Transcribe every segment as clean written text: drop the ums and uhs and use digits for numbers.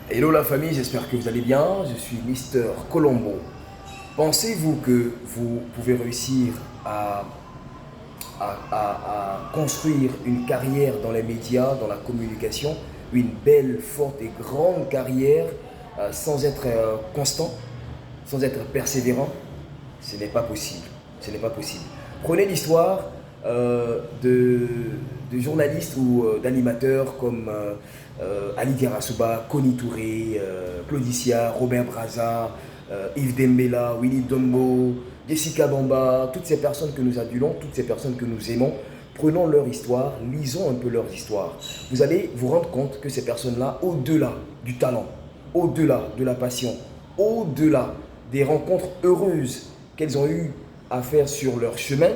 Hello la famille, j'espère que vous allez bien. Je suis Mister Colombo. Pensez-vous que vous pouvez réussir à, à construire une carrière dans les médias, dans la communication, une belle, forte et grande carrière sans être constant, sans être persévérant? Ce n'est pas possible. Ce n'est pas possible. Prenez l'histoire de journalistes ou d'animateurs comme Ali Diarasuba, Connie Touré, Claudicia, Robert Braza, Yves Dembella, Willy Dombo, Jessica Bamba, toutes ces personnes que nous adulons, toutes ces personnes que nous aimons. Prenons leur histoire, lisons un peu leurs histoires. Vous allez vous rendre compte que ces personnes-là, au-delà du talent, au-delà de la passion, au-delà des rencontres heureuses qu'elles ont eues à faire sur leur chemin,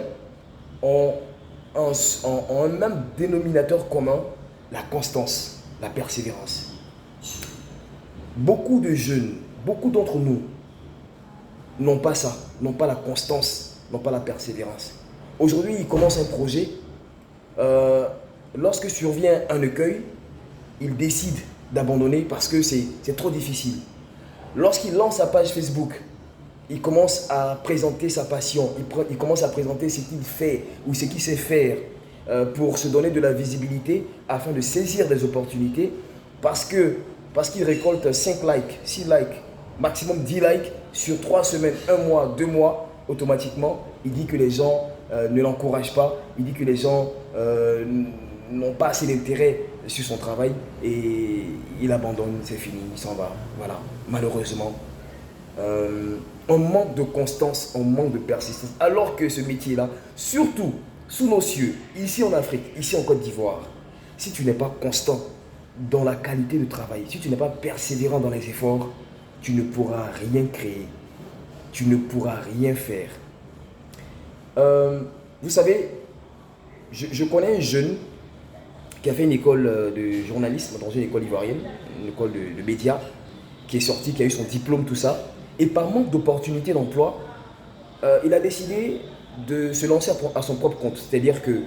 ont un même dénominateur commun, la constance, la persévérance. Beaucoup de jeunes, beaucoup d'entre nous n'ont pas ça, n'ont pas la constance, n'ont pas la persévérance. Aujourd'hui, ils commencent un projet. Lorsque survient un écueil, ils décident d'abandonner parce que c'est trop difficile. Lorsqu'il lance sa page Facebook, il commence à présenter sa passion, il commence à présenter ce qu'il fait ou ce qu'il sait faire pour se donner de la visibilité afin de saisir des opportunités parce qu'il récolte 5 likes, 6 likes, maximum 10 likes sur 3 semaines, 1 mois, 2 mois, automatiquement, il dit que les gens ne l'encouragent pas, il dit que les gens n'ont pas assez d'intérêt sur son travail et il abandonne, c'est fini, il s'en va. Voilà, malheureusement. On manque de constance, on manque de persistance. Alors que ce métier-là, surtout sous nos cieux, ici en Afrique, ici en Côte d'Ivoire, si tu n'es pas constant dans la qualité de travail, si tu n'es pas persévérant dans les efforts, tu ne pourras rien créer, tu ne pourras rien faire. Vous savez, je connais un jeune qui a fait une école de journalisme dans une école ivoirienne, une école de médias, qui est sorti, qui a eu son diplôme, tout ça. Et par manque d'opportunités d'emploi, il a décidé de se lancer à son propre compte. C'est-à-dire que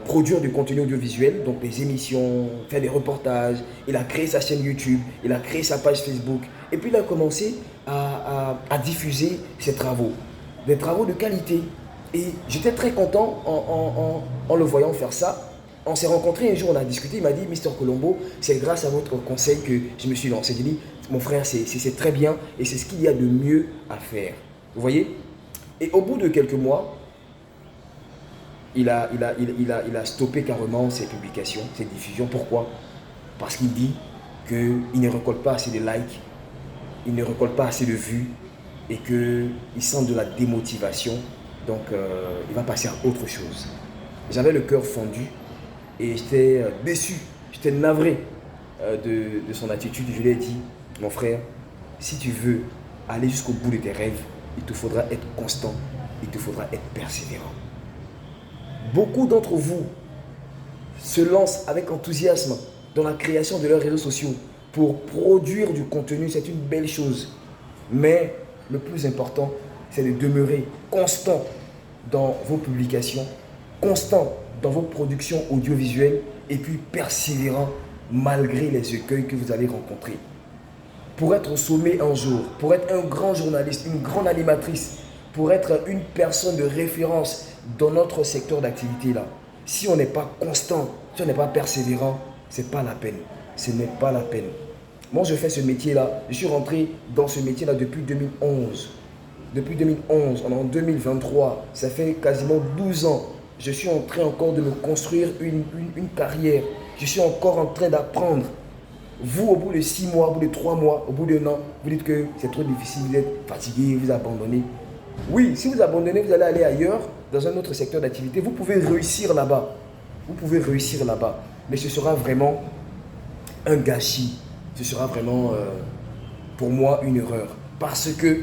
produire du contenu audiovisuel, donc des émissions, faire des reportages. Il a créé sa chaîne YouTube, il a créé sa page Facebook. Et puis il a commencé à diffuser ses travaux, des travaux de qualité. Et j'étais très content en le voyant faire ça. On s'est rencontrés un jour, on a discuté, il m'a dit, Mister Colombo, c'est grâce à votre conseil que je me suis lancé. J'ai dit, mon frère, c'est très bien et c'est ce qu'il y a de mieux à faire. Vous voyez? Et au bout de quelques mois, il a stoppé carrément ses publications, ses diffusions. Pourquoi? Parce qu'il dit qu'il ne récolte pas assez de likes, il ne récolte pas assez de vues et qu'il sent de la démotivation. Donc, il va passer à autre chose. J'avais le cœur fondu et j'étais déçu, j'étais navré de son attitude. Je lui ai dit, mon frère, si tu veux aller jusqu'au bout de tes rêves, il te faudra être constant, il te faudra être persévérant. Beaucoup d'entre vous se lancent avec enthousiasme dans la création de leurs réseaux sociaux pour produire du contenu, c'est une belle chose. Mais le plus important, c'est de demeurer constant dans vos publications, constant dans vos productions audiovisuelles et puis persévérant malgré les écueils que vous allez rencontrer. Pour être au sommet un jour, pour être un grand journaliste, une grande animatrice, pour être une personne de référence dans notre secteur d'activité là, si on n'est pas constant, si on n'est pas persévérant, c'est pas la peine. Ce n'est pas la peine. Moi, je fais ce métier-là. Je suis rentré dans ce métier-là depuis 2011. Depuis 2011, on est en 2023. Ça fait quasiment 12 ans. Je suis en train encore de me construire une carrière. Je suis encore en train d'apprendre. Vous, au bout de 6 mois, au bout de 3 mois, au bout d'un an, vous dites que c'est trop difficile, vous êtes fatigué, vous abandonnez. Oui, si vous abandonnez, vous allez aller ailleurs, dans un autre secteur d'activité. Vous pouvez réussir là-bas. Vous pouvez réussir là-bas. Mais ce sera vraiment un gâchis. Ce sera vraiment, pour moi, une erreur. Parce que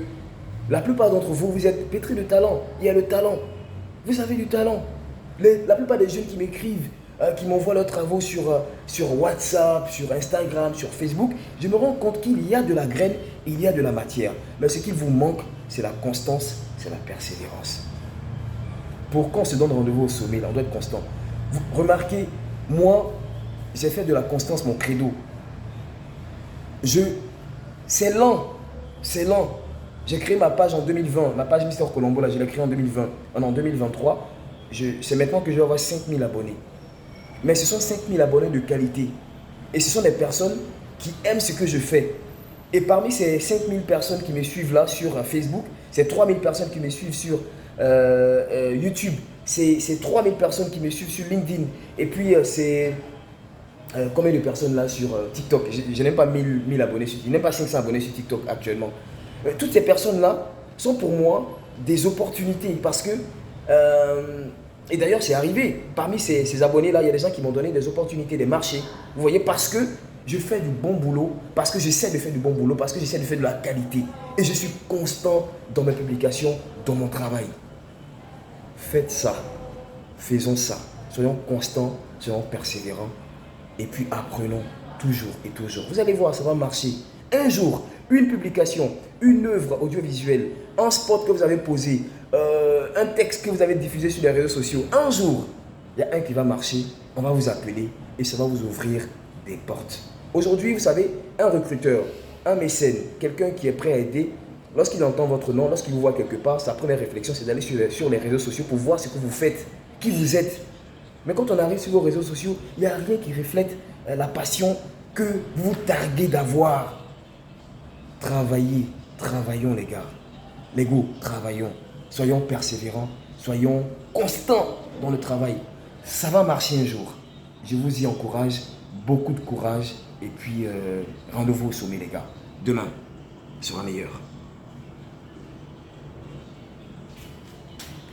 la plupart d'entre vous, vous êtes pétris de talent. Il y a le talent. Vous avez du talent. La plupart des jeunes qui m'écrivent, qui m'envoient leurs travaux sur WhatsApp, sur Instagram, sur Facebook, je me rends compte qu'il y a de la graine, il y a de la matière. Mais ce qu'il vous manque, c'est la constance, c'est la persévérance. Pour qu'on se donne rendez-vous au sommet, là, on doit être constant. Vous remarquez, moi, j'ai fait de la constance mon credo. Je, c'est lent, c'est lent. J'ai créé ma page en 2020, ma page Mister Colombo, là, je l'ai créée en 2020, en 2023. C'est maintenant que je vais avoir 5000 abonnés. Mais ce sont 5000 abonnés de qualité. Et ce sont des personnes qui aiment ce que je fais. Et parmi ces 5000 personnes qui me suivent là sur Facebook, c'est 3000 personnes qui me suivent sur YouTube, c'est 3000 personnes qui me suivent sur LinkedIn. Et puis c'est combien de personnes là sur TikTok? Je n'ai pas 1000 abonnés sur TikTok, je n'ai pas 500 abonnés sur TikTok actuellement. Toutes ces personnes là sont pour moi des opportunités parce que et d'ailleurs, c'est arrivé. Parmi ces abonnés-là, il y a des gens qui m'ont donné des opportunités, des marchés. Vous voyez, parce que je fais du bon boulot, parce que j'essaie de faire du bon boulot, parce que j'essaie de faire de la qualité. Et je suis constant dans mes publications, dans mon travail. Faites ça. Faisons ça. Soyons constants, soyons persévérants. Et puis apprenons toujours et toujours. Vous allez voir, ça va marcher. Un jour, une publication, une œuvre audiovisuelle, un spot que vous avez posé, un texte que vous avez diffusé sur les réseaux sociaux, un jour, il y a un qui va marcher, on va vous appeler et ça va vous ouvrir des portes. Aujourd'hui, vous savez, un recruteur, un mécène, quelqu'un qui est prêt à aider, lorsqu'il entend votre nom, lorsqu'il vous voit quelque part, sa première réflexion, c'est d'aller sur les réseaux sociaux pour voir ce que vous faites, qui vous êtes. Mais quand on arrive sur vos réseaux sociaux, il n'y a rien qui reflète la passion que vous targuez d'avoir. Travaillez, travaillons les gars. Les go, travaillons. Soyons persévérants, soyons constants dans le travail. Ça va marcher un jour. Je vous y encourage, beaucoup de courage et puis rendez-vous au sommet les gars. Demain sera meilleur.